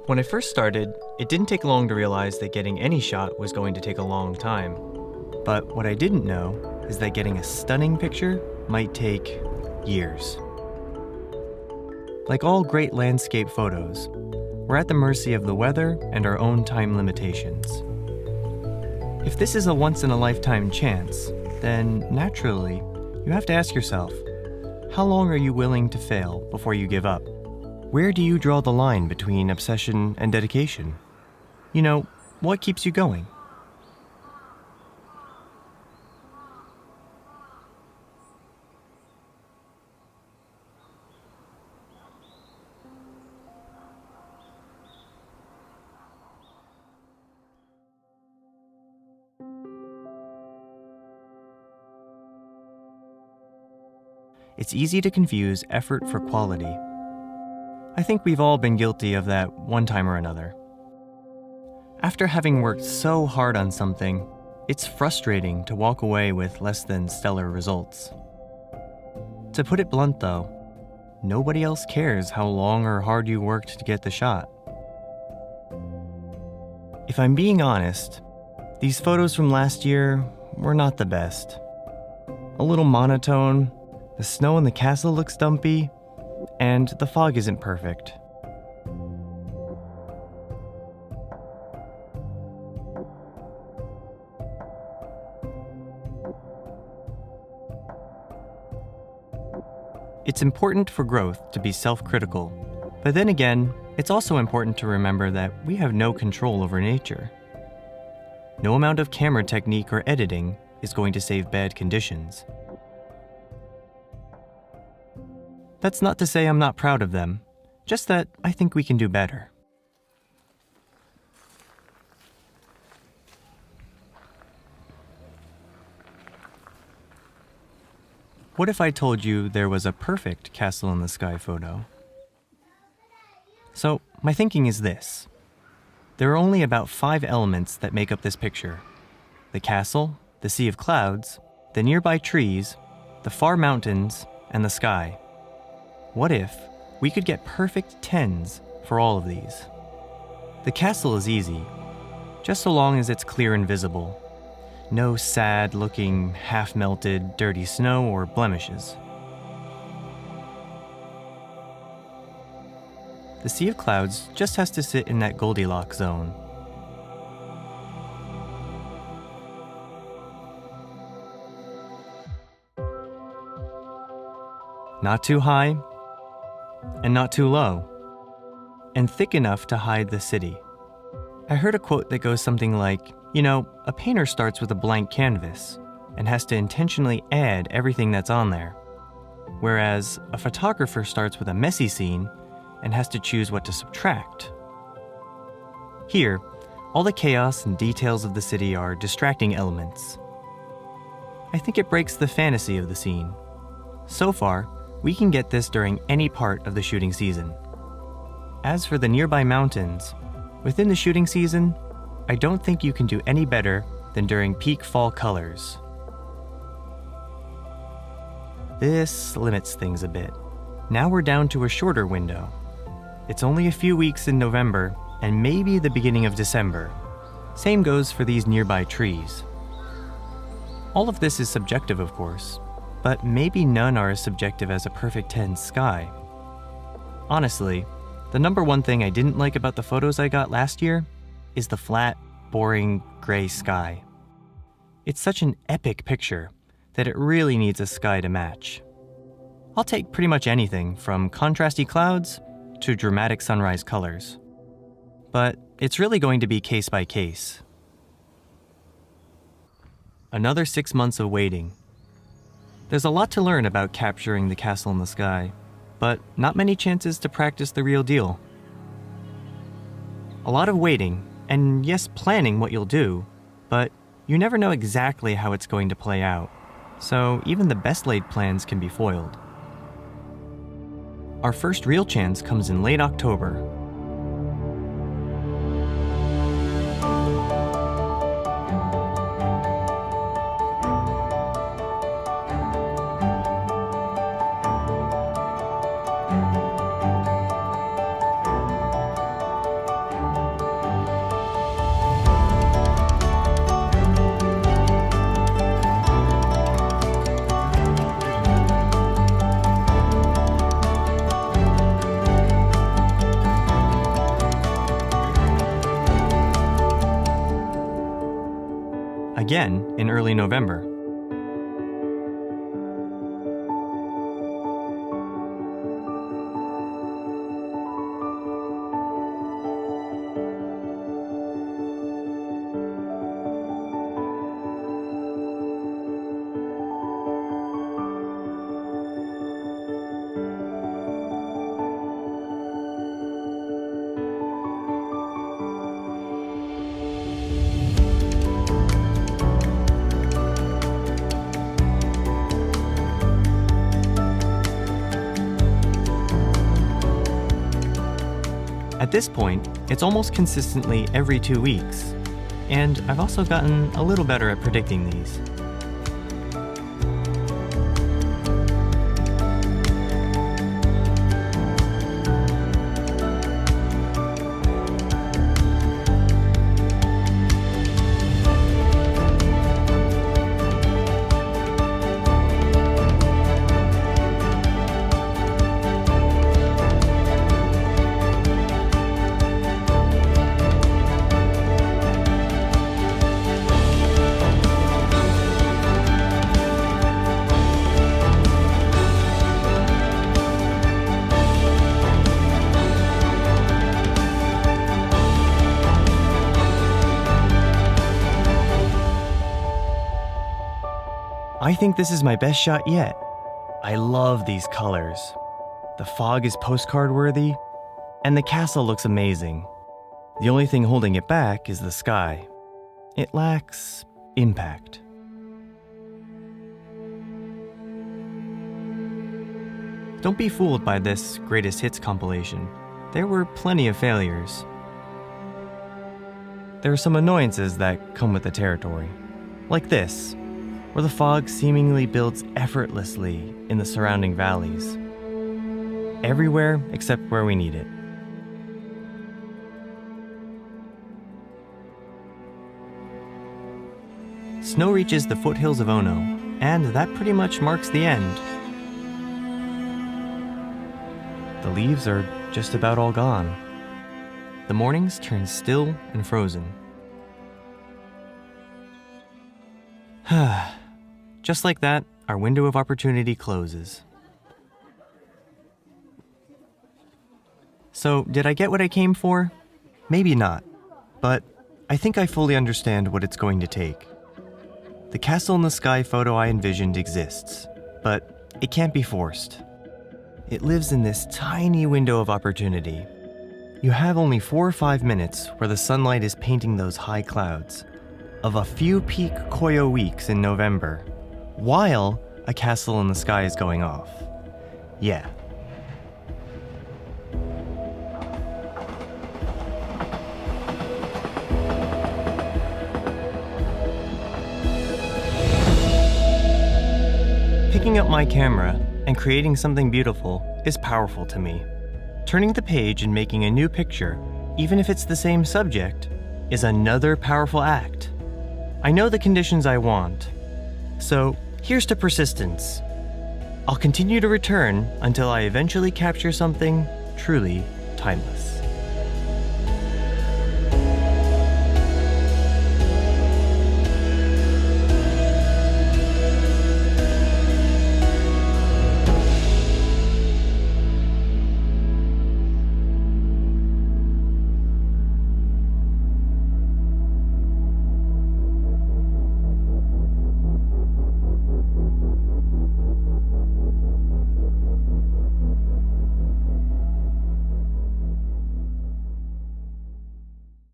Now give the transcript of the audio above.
When I first started, it didn't take long to realize that getting any shot was going to take a long time. But what I didn't know is that getting a stunning picture might take years. Like all great landscape photos, we're at the mercy of the weather and our own time limitations. If this is a once-in-a-lifetime chance, then naturally, you have to ask yourself, how long are you willing to fail before you give up? Where do you draw the line between obsession and dedication? You know, what keeps you going? It's easy to confuse effort for quality. I think we've all been guilty of that one time or another. After having worked so hard on something, it's frustrating to walk away with less than stellar results. To put it blunt though, nobody else cares how long or hard you worked to get the shot. If I'm being honest, these photos from last year were not the best. A little monotone, the snow in the castle looks dumpy, and the fog isn't perfect. It's important for growth to be self-critical, but then again, it's also important to remember that we have no control over nature. No amount of camera technique or editing is going to save bad conditions. That's not to say I'm not proud of them, just that I think we can do better. What if I told you there was a perfect castle in the sky photo? So, my thinking is this. There are only about 5 elements that make up this picture: the castle, the sea of clouds, the nearby trees, the far mountains, and the sky. What if we could get perfect 10s for all of these? The castle is easy, just so long as it's clear and visible. No sad-looking, half-melted, dirty snow or blemishes. The sea of clouds just has to sit in that Goldilocks zone. Not too high, and not too low, and thick enough to hide the city. I heard a quote that goes something like, a painter starts with a blank canvas and has to intentionally add everything that's on there, whereas a photographer starts with a messy scene and has to choose what to subtract. Here, all the chaos and details of the city are distracting elements. I think it breaks the fantasy of the scene. So far, we can get this during any part of the shooting season. As for the nearby mountains, within the shooting season, I don't think you can do any better than during peak fall colors. This limits things a bit. Now we're down to a shorter window. It's only a few weeks in November and maybe the beginning of December. Same goes for these nearby trees. All of this is subjective, of course, but maybe none are as subjective as a perfect 10 sky. Honestly, the number one thing I didn't like about the photos I got last year is the flat, boring, gray sky. It's such an epic picture that it really needs a sky to match. I'll take pretty much anything from contrasty clouds to dramatic sunrise colors. But it's really going to be case by case. Another 6 months of waiting. There's a lot to learn about capturing the castle in the sky, but not many chances to practice the real deal. A lot of waiting, and yes, planning what you'll do, but you never know exactly how it's going to play out, so even the best laid plans can be foiled. Our first real chance comes in late October. again in early November. At this point, it's almost consistently every 2 weeks, and I've also gotten a little better at predicting these. I think this is my best shot yet. I love these colors. The fog is postcard worthy, and the castle looks amazing. The only thing holding it back is the sky. It lacks impact. Don't be fooled by this greatest hits compilation. There were plenty of failures. There are some annoyances that come with the territory, like this, where the fog seemingly builds effortlessly in the surrounding valleys. Everywhere except where we need it. Snow reaches the foothills of Ono, and that pretty much marks the end. The leaves are just about all gone. The mornings turn still and frozen. Just like that, our window of opportunity closes. So, did I get what I came for? Maybe not, but I think I fully understand what it's going to take. The castle in the sky photo I envisioned exists, but it can't be forced. It lives in this tiny window of opportunity. You have only 4 or 5 minutes where the sunlight is painting those high clouds, of a few peak Koyo weeks in November, while a castle in the sky is going off. Yeah. Picking up my camera and creating something beautiful is powerful to me. Turning the page and making a new picture, even if it's the same subject, is another powerful act. I know the conditions I want, so here's to persistence. I'll continue to return until I eventually capture something truly timeless.